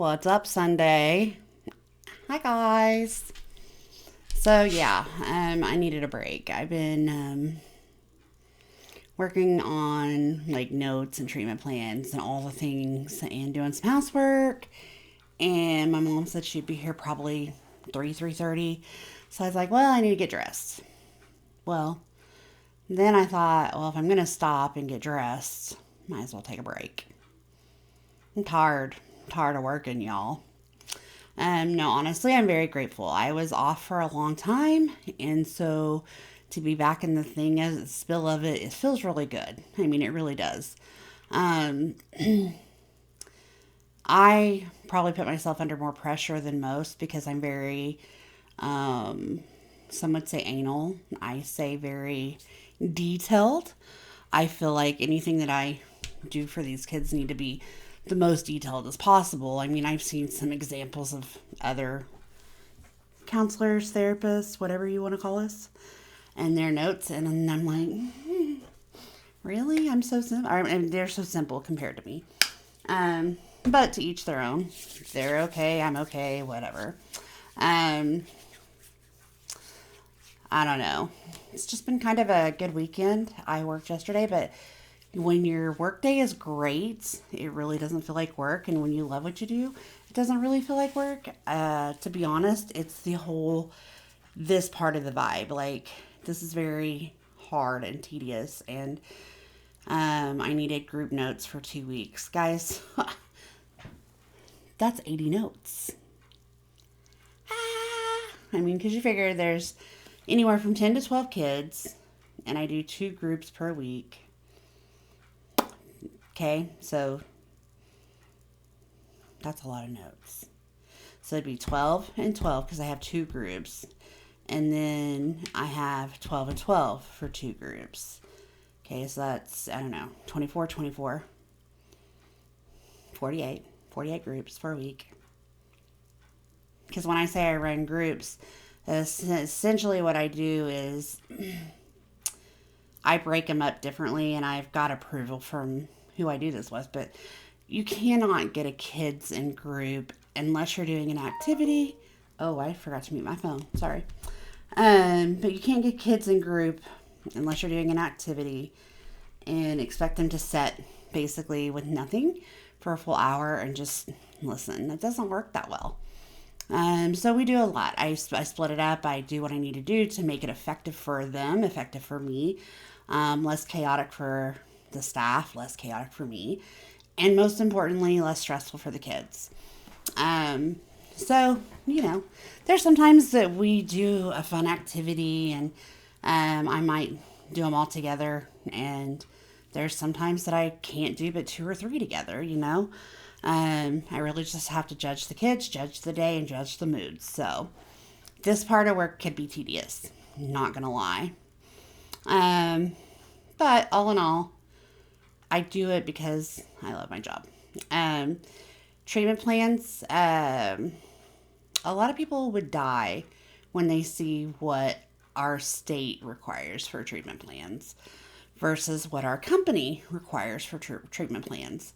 What's up, Sunday? Hi, guys. So, yeah, I needed a break. I've been working on like notes and treatment plans and all the things and doing some housework. And my mom said she'd be here probably 3:30. So I was like, well, I need to get dressed. Well, then I thought, well, if I'm going to stop and get dressed, might as well take a break. I'm tired. I'm tired of working, y'all. No, honestly, I'm very grateful. I was off for a long time, and so to be back in the thing as a spill of it, it feels really good. I mean, it really does. Um, I probably put myself under more pressure than most because I'm very, um, some would say anal. I say very detailed. I feel like anything that I do for these kids need to be the most detailed as possible. I mean, I've seen some examples of other counselors, therapists, whatever you want to call us, and their notes, and then I'm like, really? I'm so simple. I mean, they're so simple compared to me. But to each their own. They're okay. I'm okay. Whatever. Um, I don't know. It's just been kind of a good weekend. I worked yesterday, but when your workday is great, it really doesn't feel like work. And when you love what you do, it doesn't really feel like work. To be honest, it's the whole, this part of the vibe. Like, this is very hard and tedious. And I needed group notes for 2 weeks. Guys, that's 80 notes. I mean, because you figure there's anywhere from 10 to 12 kids, and I do 2 groups per week. Okay, so that's a lot of notes. So it'd be 12 and 12 because I have 2 groups. And then I have 12 and 12 for 2 groups. Okay, so that's, I don't know, 24, 24, 48, 48 groups per week. Because when I say I run groups, essentially what I do is I break them up differently, and I've got approval from who I do this with, but you cannot get a kids in group unless you're doing an activity. Oh, I forgot to mute my phone. Sorry. But you can't get kids in group unless you're doing an activity and expect them to sit basically with nothing for a full hour and just listen. It doesn't work that well. So we do a lot. I split it up. I do what I need to do to make it effective for them, effective for me, less chaotic for the staff, less chaotic for me, and most importantly, less stressful for the kids. Um, so, there's sometimes that we do a fun activity and I might do them all together, and there's sometimes that I can't do but 2 or 3 together. I really just have to judge the kids, judge the day, and judge the mood. So this part of work could be tedious, not gonna lie. Um, but all in all, I do it because I love my job. Um, Treatment plans, a lot of people would die when they see what our state requires for treatment plans versus what our company requires for treatment plans.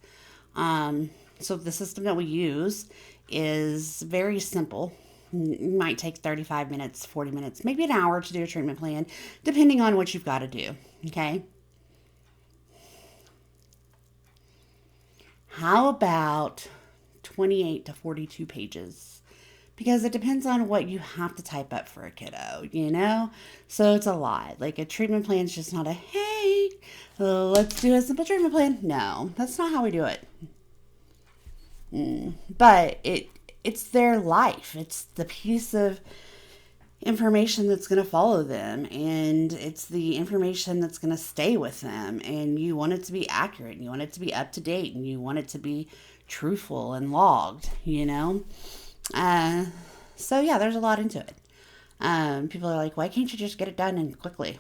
So the system that we use is very simple. It might take 35 minutes, 40 minutes, maybe an hour to do a treatment plan, depending on what you've got to do. Okay. How about 28 to 42 pages? Because it depends on what you have to type up for a kiddo. So it's a lot. Like a treatment plan is just not a, hey, let's do a simple treatment plan. No, that's not how we do it. But it's their life. It's the piece of information that's going to follow them, and it's the information that's going to stay with them, and you want it to be accurate, and you want it to be up to date, and you want it to be truthful and logged. So yeah, there's a lot into it. People are like, why can't you just get it done and quickly?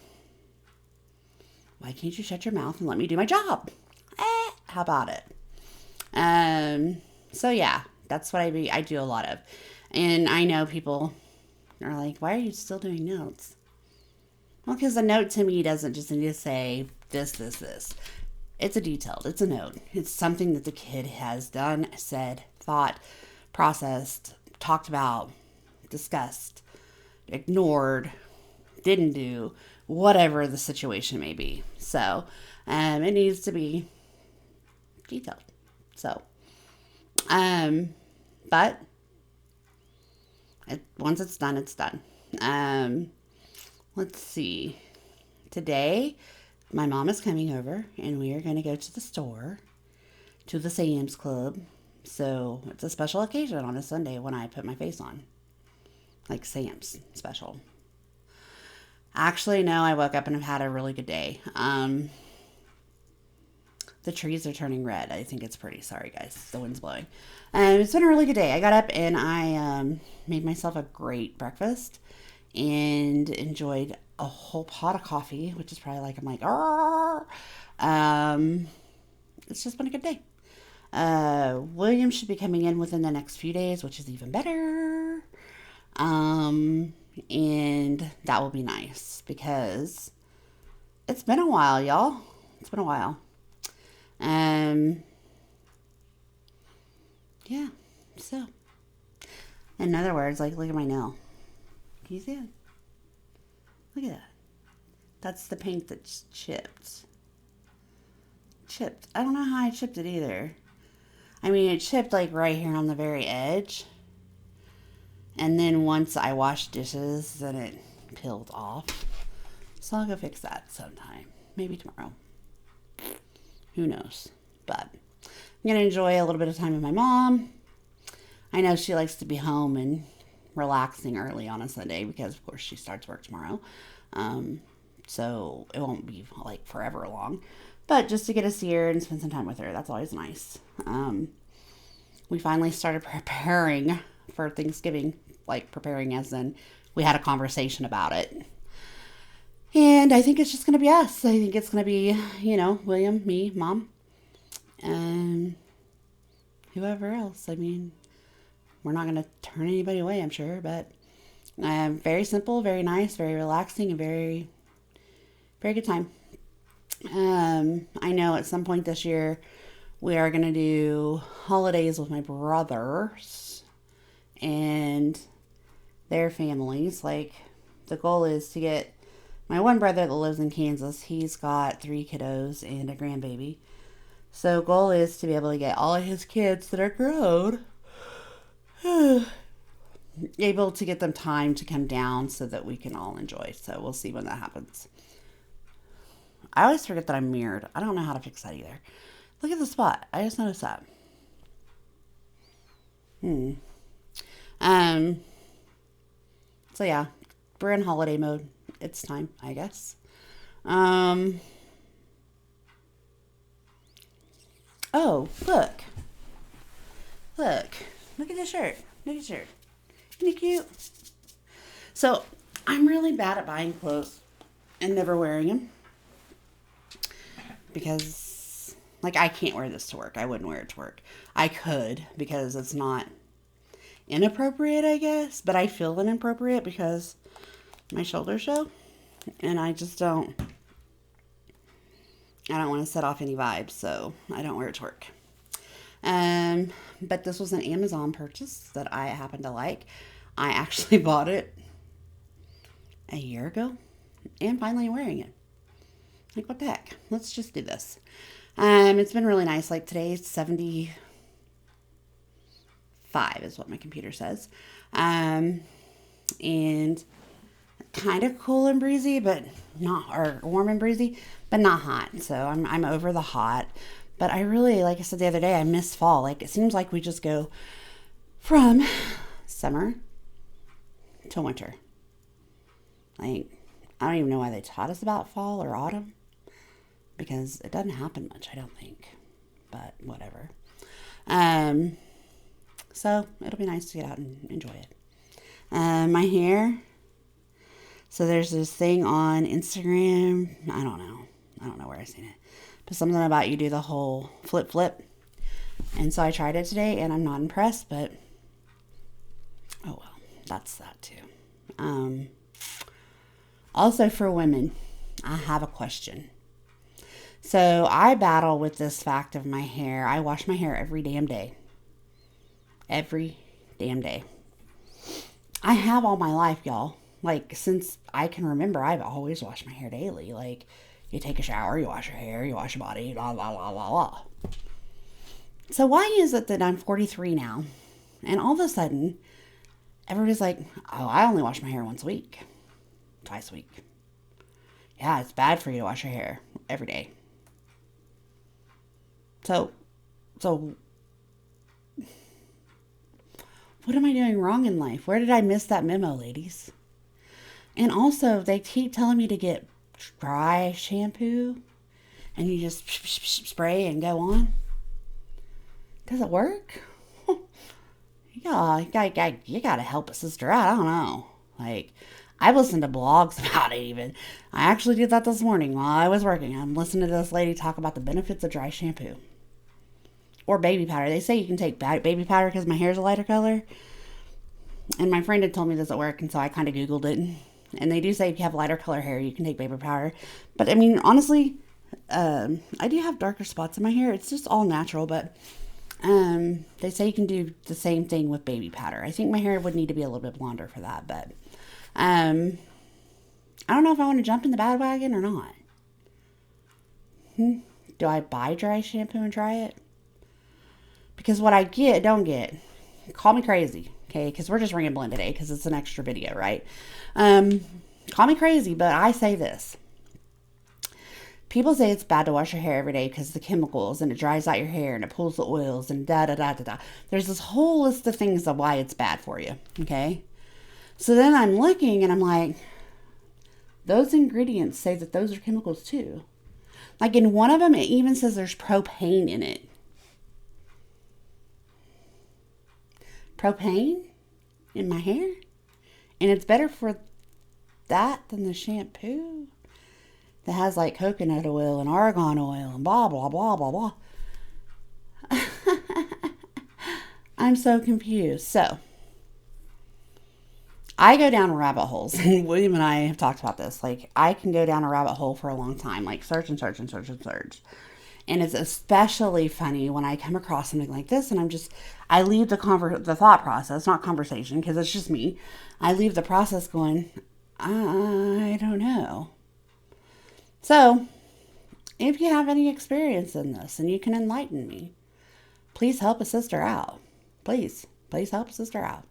Why can't you shut your mouth and let me do my job? How about it? So yeah, that's what I do a lot of. And I know people are like, why are you still doing notes? Well, because a note to me doesn't just need to say this, this, this. It's a note. It's something that the kid has done, said, thought processed, talked about, discussed, ignored, didn't do, whatever the situation may be. So, it needs to be detailed. So, but once it's done, it's done. Let's see. Today, my mom is coming over, and we are going to go to the store, to the Sam's Club. So it's a special occasion on a Sunday when I put my face on. Like Sam's special. Actually, no, I woke up and have had a really good day. The trees are turning red. I think it's pretty. Sorry, guys. The wind's blowing. It's been a really good day. I got up and I made myself a great breakfast and enjoyed a whole pot of coffee, which is probably like, I'm like, it's just been a good day. William should be coming in within the next few days, which is even better. And that will be nice because it's been a while, y'all. It's been a while. Yeah, so in other words, like, look at my nail. Can you see it? Look at that. That's the paint that's chipped. I don't know how I chipped it either. I mean, it chipped like right here on the very edge. And then once I washed dishes, then it peeled off. So I'll go fix that sometime. Maybe tomorrow. Who knows? But I'm going to enjoy a little bit of time with my mom. I know she likes to be home and relaxing early on a Sunday because, of course, she starts work tomorrow. So it won't be like forever long. But just to get to see her and spend some time with her, that's always nice. We finally started preparing for Thanksgiving. Like preparing as in we had a conversation about it. And I think it's just going to be us. I think it's going to be, William, me, Mom, and whoever else. I mean, we're not going to turn anybody away, I'm sure. But very simple, very nice, very relaxing, and very, very good time. I know at some point this year we are going to do holidays with my brothers and their families. Like, the goal is to get my one brother that lives in Kansas. He's got 3 kiddos and a grandbaby. So goal is to be able to get all of his kids that are grown able to get them time to come down so that we can all enjoy. So we'll see when that happens. I always forget that I'm mirrored. I don't know how to fix that either. Look at the spot. I just noticed that. So yeah, we're in holiday mode. It's time, I guess. Oh, look. Look at this shirt. Look at this shirt. Isn't it cute? So I'm really bad at buying clothes and never wearing them. Because, like, I can't wear this to work. I wouldn't wear it to work. I could, because it's not inappropriate, I guess. But I feel inappropriate because my shoulders show. And I just don't want to set off any vibes. So I don't wear it to work. But this was an Amazon purchase that I happen to like. I actually bought it a year ago. And finally wearing it. Like, what the heck? Let's just do this. It's been really nice. Like, today's 75 is what my computer says. And kind of cool and breezy, but not, or warm and breezy, but not hot. So I'm over the hot. But I really, like I said the other day, I miss fall. Like, it seems like we just go from summer to winter. Like, I don't even know why they taught us about fall or autumn. Because it doesn't happen much, I don't think. But whatever. So it'll be nice to get out and enjoy it. My hair. So there's this thing on Instagram. I don't know where I've seen it. But something about you do the whole flip. And so I tried it today and I'm not impressed. But oh well. That's that too. Also for women. I have a question. So I battle with this fact of my hair. I wash my hair every damn day. Every damn day. I have all my life, y'all. Like, since I can remember, I've always washed my hair daily. Like, you take a shower, you wash your hair, you wash your body, blah, blah, blah, blah, blah. So why is it that I'm 43 now, and all of a sudden, everybody's like, oh, I only wash my hair once a week, twice a week. Yeah, it's bad for you to wash your hair every day. So, what am I doing wrong in life? Where did I miss that memo, ladies? And also, they keep telling me to get dry shampoo, and you just spray and go on. Does it work? Yeah, you gotta help a sister out. I don't know. Like, I've listened to blogs about it even. I actually did that this morning while I was working. I'm listening to this lady talk about the benefits of dry shampoo. Or baby powder. They say you can take baby powder because my hair's a lighter color. And my friend had told me this at work, and so I kind of Googled it. And they do say if you have lighter color hair, you can take baby powder. But, I mean, honestly, I do have darker spots in my hair. It's just all natural, but they say you can do the same thing with baby powder. I think my hair would need to be a little bit blonder for that, but I don't know if I want to jump in the bandwagon or not. Do I buy dry shampoo and try it? Because what I don't get, call me crazy, okay? Because we're just rambling today because it's an extra video, right? Call me crazy, but I say this. People say it's bad to wash your hair every day because of the chemicals, and it dries out your hair, and it pulls the oils, and da-da-da-da-da. There's this whole list of things of why it's bad for you, okay? So then I'm looking, and I'm like, those ingredients say that those are chemicals too. Like in one of them, it even says there's propane in it. Propane in my hair? And it's better for that than the shampoo that has like coconut oil and argan oil and blah, blah, blah, blah, blah. I'm so confused. So, I go down rabbit holes, and William and I have talked about this. Like, I can go down a rabbit hole for a long time, like search and search and search and search. And it's especially funny when I come across something like this, and I leave the thought process, not conversation, because it's just me. I leave the process going, I don't know. So, if you have any experience in this and you can enlighten me, please help a sister out. Please help a sister out.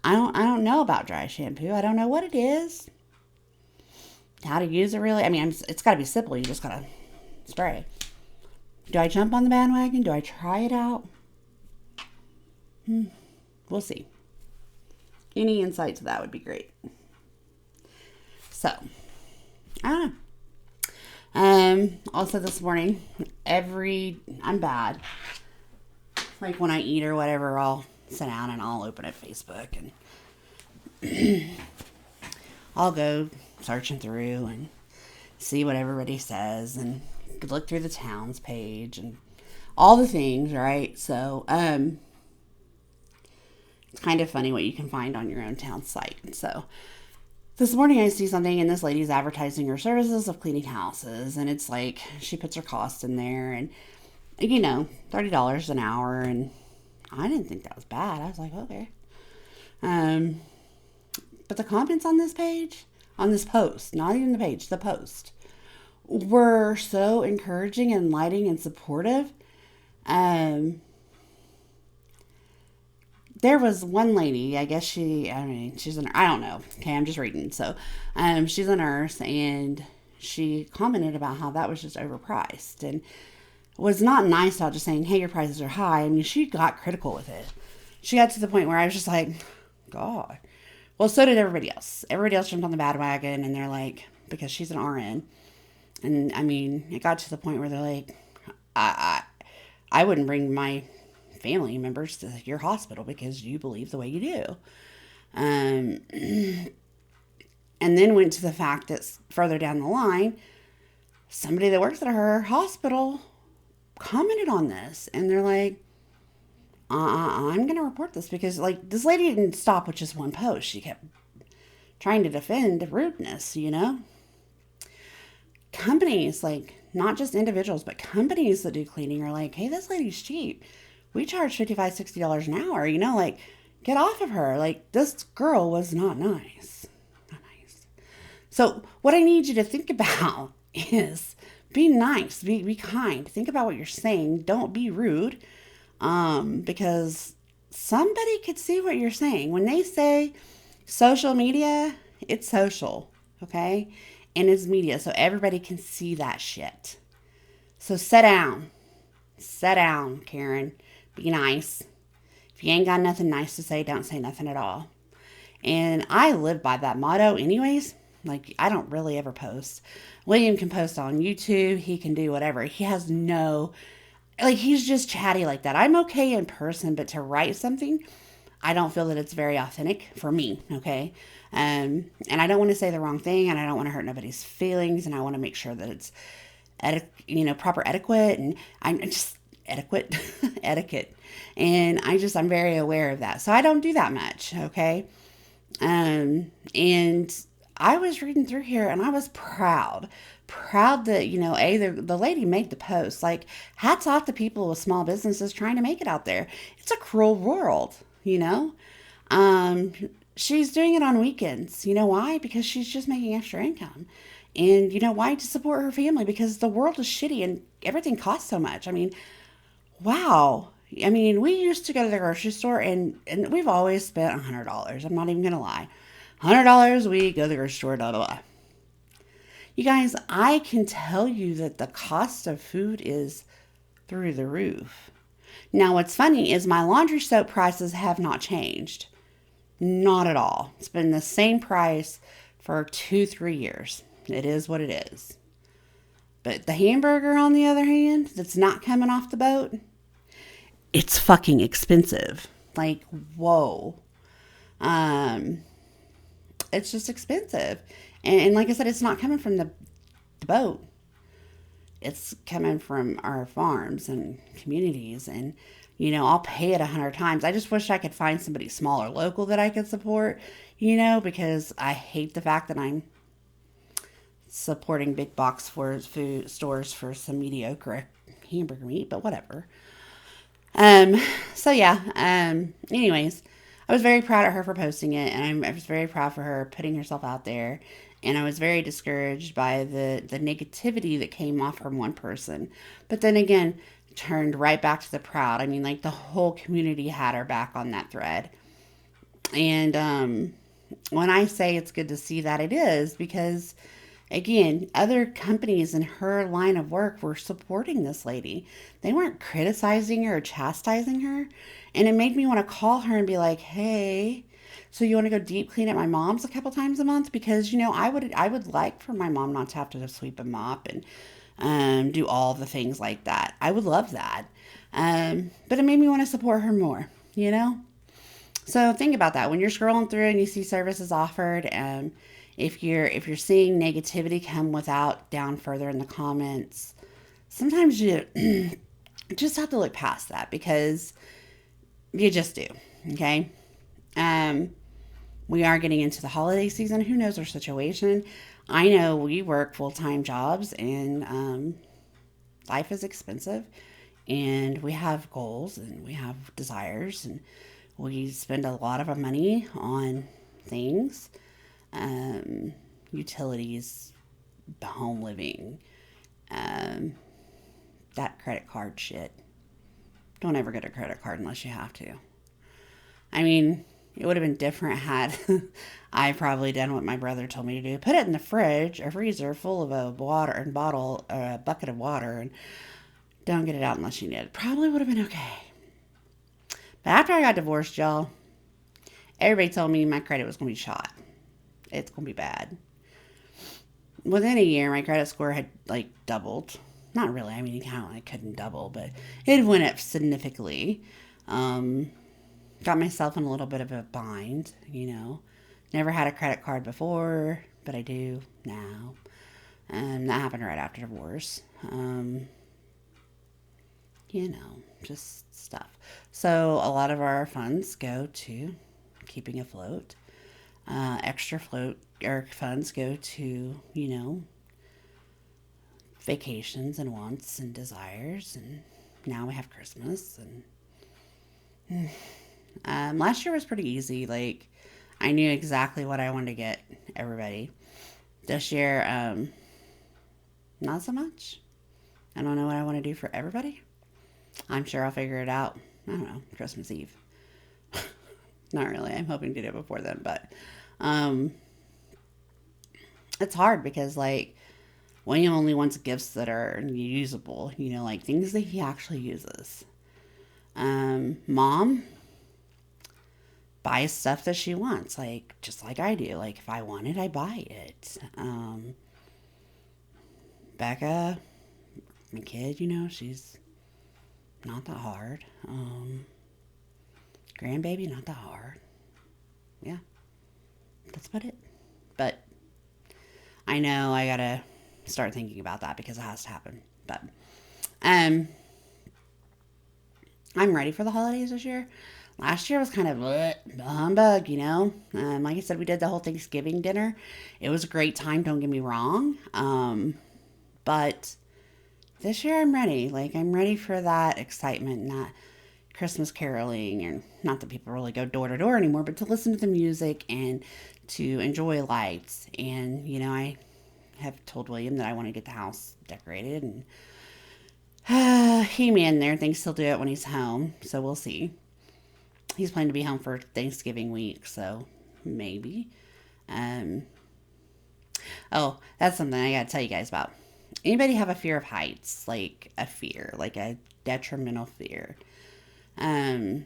I don't know about dry shampoo. I don't know what it is. How to use it really. I mean, it's got to be simple. You just got to spray. Do I jump on the bandwagon? Do I try it out? We'll see. Any insight to that would be great. So, I don't know. Also this morning, I'm bad. Like when I eat or whatever, I'll sit down and I'll open up Facebook and I'll go searching through and see what everybody says and look through the towns page and all the things, right? So, it's kind of funny what you can find on your own town site. So, this morning I see something and this lady's advertising her services of cleaning houses, and it's like she puts her cost in there and, you know, $30 an hour, and I didn't think that was bad. I was like, okay. But the comments on this page, on this post, not even the page, the post, were so encouraging and enlightening and supportive. There was one lady, I guess she's I don't know. Okay, I'm just reading. So, she's a nurse, and she commented about how that was just overpriced and was not nice about just saying, hey, your prices are high. I mean, she got critical with it. She got to the point where I was just like, God. Well, so did everybody else. Everybody else jumped on the bandwagon, and they're like, because she's an RN. And I mean, it got to the point where they're like, I wouldn't bring my family members to your hospital because you believe the way you do. And then went to the fact that further down the line, somebody that works at her hospital commented on this, and they're like, I'm going to report this because, like, this lady didn't stop with just one post. She kept trying to defend rudeness, you know? Companies, like, not just individuals, but companies that do cleaning are like, hey, this lady's cheap. We charge $55, $60 an hour, you know, like, Get off of her. Like, this girl was not nice. Not nice. So, what I need you to think about is be nice, be kind. Think about what you're saying. Don't be rude. Because somebody could see what you're saying. When they say social media, it's social, okay? And it's media, so everybody can see that shit. So sit down. Sit down, Karen. Be nice. If you ain't got nothing nice to say, don't say nothing at all. And I live by that motto anyways. Like, I don't really ever post. William can post on YouTube. He can do whatever. He has no, like, he's just chatty like that. I'm okay in person, but to write something, I don't feel that it's very authentic for me, okay? And I don't want to say the wrong thing, and I don't want to hurt nobody's feelings, and I want to make sure that it's, proper etiquette, and I'm just etiquette, etiquette. And I'm very aware of that. So I don't do that much, okay? And I was reading through here and I was proud that, the lady made the post. Like, hats off to people with small businesses trying to make it out there. It's a cruel world, you know? She's doing it on weekends. You know why? Because she's just making extra income. And you know why? To support her family, because the world is shitty and everything costs so much. I mean, wow. I mean, we used to go to the grocery store and we've always spent $100. I'm not even going to lie. $100 a week, go to the grocery store, blah, blah, blah. You guys, I can tell you that the cost of food is through the roof. Now, what's funny is my laundry soap prices have not changed. Not at all. It's been the same price for 2-3 years. It is what it is. But the hamburger, on the other hand, that's not coming off the boat, it's fucking expensive. Like, whoa. It's just expensive. And like I said, it's not coming from the boat. It's coming from our farms and communities. And, I'll pay it 100 times. I just wish I could find somebody small or local that I could support, because I hate the fact that I'm supporting big box for food stores for some mediocre hamburger meat, but whatever. So yeah, anyways, I was very proud of her for posting it, and I was very proud for her putting herself out there. And I was very discouraged by the negativity that came off from one person. But then again, turned right back to the proud. I mean, like, the whole community had her back on that thread. And when I say it's good to see that, it is, because again, other companies in her line of work were supporting this lady. They weren't criticizing her or chastising her. And it made me want to call her and be like, hey, so you want to go deep clean at my mom's a couple times a month? Because, I would like for my mom not to have to sweep and mop and do all the things like that. I would love that. But it made me want to support her more, So think about that. When you're scrolling through and you see services offered, if you're seeing negativity come without down further in the comments, sometimes you just have to look past that, because you just do. Okay. We are getting into the holiday season. Who knows our situation? I know we work full-time jobs, and life is expensive, and we have goals and we have desires, and we spend a lot of our money on things, utilities, home living, that credit card shit. Don't ever get a credit card unless you have to. I mean, it would have been different had I probably done what my brother told me to do. Put it in the fridge, a freezer full of a water and bottle, a bucket of water, and don't get it out unless you need it. Probably would have been okay. But after I got divorced, y'all, everybody told me my credit was going to be shot. It's going to be bad. Within a year, my credit score had, doubled. Not really. I mean, I couldn't double, but it went up significantly. Got myself in a little bit of a bind, Never had a credit card before, but I do now. That happened right after divorce. Just stuff. So a lot of our funds go to keeping afloat. Extra float or funds go to, vacations and wants and desires. And now we have Christmas, and Last year was pretty easy. Like, I knew exactly what I wanted to get everybody. This year, not so much. I don't know what I want to do for everybody. I'm sure I'll figure it out. I don't know, Christmas Eve. Not really. I'm hoping to do it before then, but um, it's hard because, like, William only wants gifts that are usable, like things that he actually uses. Mom buys stuff that she wants, like just like I do. Like, if I want it, I buy it. Becca, my kid, she's not that hard. Grandbaby, not that hard. Yeah, that's about it. But I know I gotta start thinking about that because it has to happen. But um, I'm ready for the holidays this year. Last year was kind of humbug. Like I said, we did the whole Thanksgiving dinner. It was a great time, don't get me wrong. But this year I'm ready. Like, I'm ready for that excitement, not Christmas caroling, and not that people really go door to door anymore, but to listen to the music and to enjoy lights. And, I have told William that I want to get the house decorated, and he man there thinks he'll do it when he's home, so we'll see. He's planning to be home for Thanksgiving week, so maybe. Um, oh, that's something I gotta tell you guys about. Anybody have a fear of heights? Like a fear, like a detrimental fear? Um,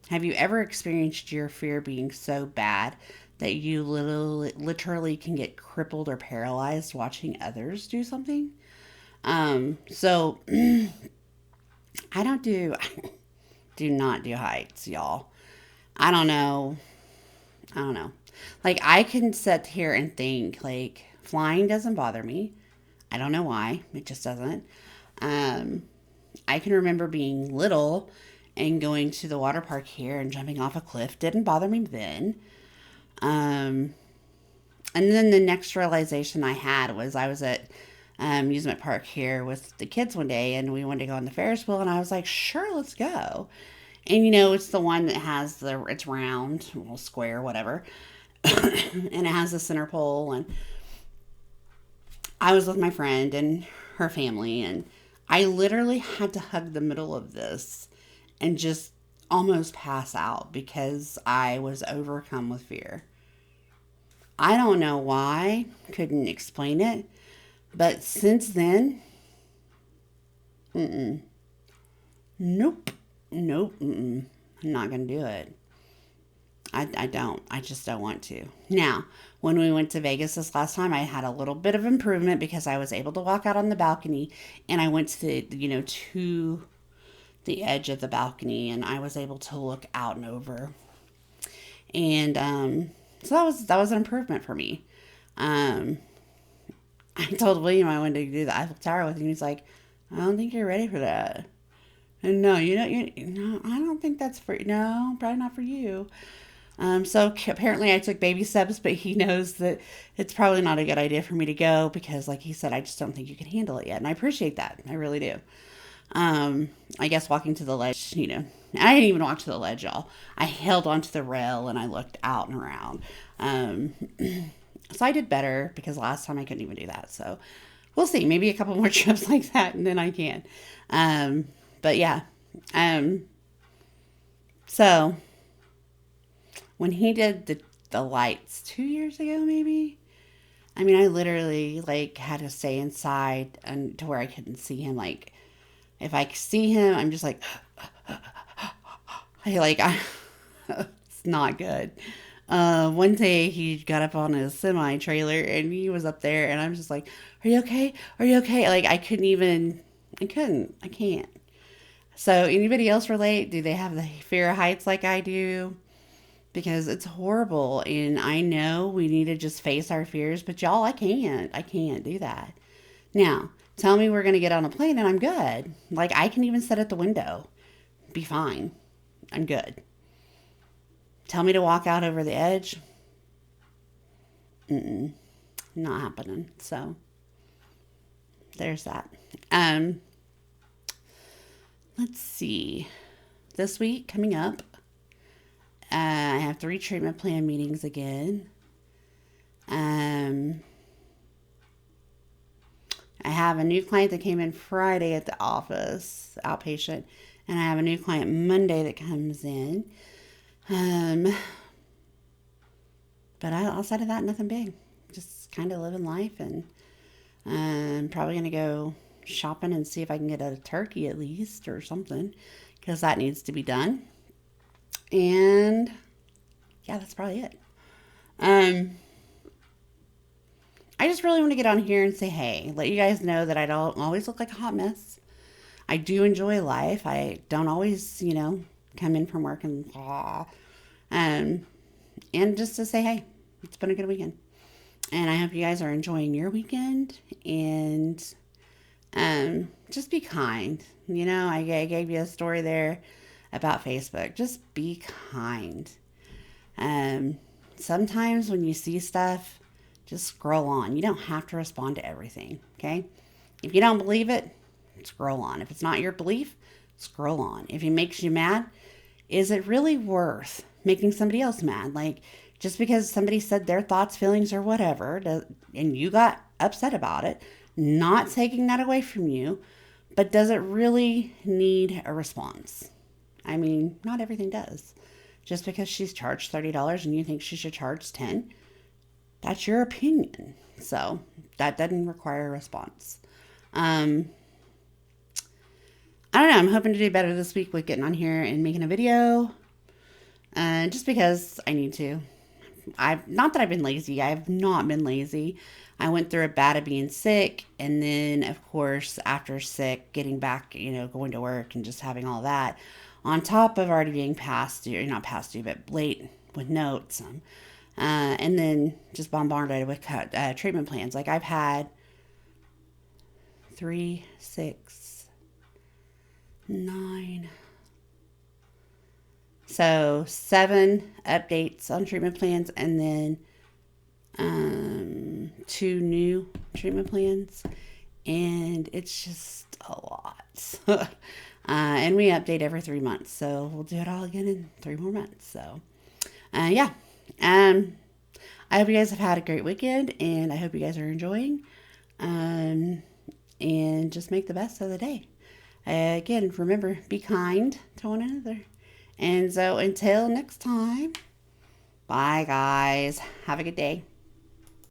have you ever experienced your fear being so bad that you literally can get crippled or paralyzed watching others do something? So I don't do do not do heights, y'all. I don't know. I don't know. Like, I can sit here and think, like, flying doesn't bother me. I don't know why. It just doesn't. Um, I can remember being little and going to the water park here and jumping off a cliff. Didn't bother me then. Um, and then the next realization I had was I was at amusement park here with the kids one day, and we wanted to go on the Ferris wheel, and I was like, sure, let's go. And it's the one that has it's round, little square, whatever, and it has the center pole. And I was with my friend and her family, and I literally had to hug the middle of this and just almost pass out because I was overcome with fear. I don't know why, couldn't explain it, but since then, mm-mm, nope, nope, mm-mm, I'm not gonna do it. I don't. I just don't want to. Now, when we went to Vegas this last time, I had a little bit of improvement because I was able to walk out on the balcony, and I went to to the edge of the balcony, and I was able to look out and over. And so that was an improvement for me. Um, I told William I wanted to do the Eiffel Tower with him. He's like, I don't think you're ready for that. And no, no, I don't think that's for, no, probably not for you. So apparently I took baby steps, but he knows that it's probably not a good idea for me to go because, like he said, I just don't think you can handle it yet. And I appreciate that. I really do. I guess walking to the ledge, I didn't even walk to the ledge, y'all. I held onto the rail and I looked out and around. Um, so I did better because last time I couldn't even do that. So we'll see. Maybe a couple more trips like that and then I can. But yeah. So when he did the lights 2 years ago, maybe. I mean, I literally like had to stay inside and to where I couldn't see him. Like, if I see him, I'm just like, it's not good. One day he got up on his semi trailer and he was up there, and I'm just like, "Are you okay? Are you okay?" Like, I can't. So, anybody else relate? Do they have the fear of heights like I do? Because it's horrible, and I know we need to just face our fears, but y'all, I can't do that. Now, tell me we're going to get on a plane and I'm good. Like, I can even sit at the window, be fine. I'm good. Tell me to walk out over the edge. Mm-mm, not happening. So, there's that. Let's see. This week coming up, I have 3 treatment plan meetings again. I have a new client that came in Friday at the office, outpatient, and I have a new client Monday that comes in. But outside of that, nothing big. Just kind of living life, and I'm probably going to go shopping and see if I can get a turkey at least or something, because that needs to be done. And yeah, that's probably it. I just really want to get on here and say, hey, let you guys know that I don't always look like a hot mess. I do enjoy life. I don't always, come in from work and and just to say, hey, it's been a good weekend. And I hope you guys are enjoying your weekend, and just be kind. I gave you a story there about Facebook. Just be kind. Sometimes when you see stuff, just scroll on. You don't have to respond to everything, okay? If you don't believe it, scroll on. If it's not your belief, scroll on. If it makes you mad, is it really worth making somebody else mad? Like, just because somebody said their thoughts, feelings, or whatever, and you got upset about it, not taking that away from you, but does it really need a response? I mean, not everything does. Just because she's charged $30 and you think she should charge $10, that's your opinion. So that doesn't require a response. I don't know. I'm hoping to do better this week with getting on here and making a video. Just because I need to. Not that I've been lazy. I have not been lazy. I went through a bout of being sick, and then of course after sick, getting back, going to work and just having all that, on top of already being past due, not past due, but late with notes, and then just bombarded with treatment plans. Like, I've had 3, 6, 9. So 7 updates on treatment plans, and then 2 new treatment plans, and it's just a lot. And we update every 3 months, so we'll do it all again in 3 more months. So yeah. I hope you guys have had a great weekend, and I hope you guys are enjoying. And just make the best of the day. Again, remember, be kind to one another. And so until next time, bye guys. Have a good day.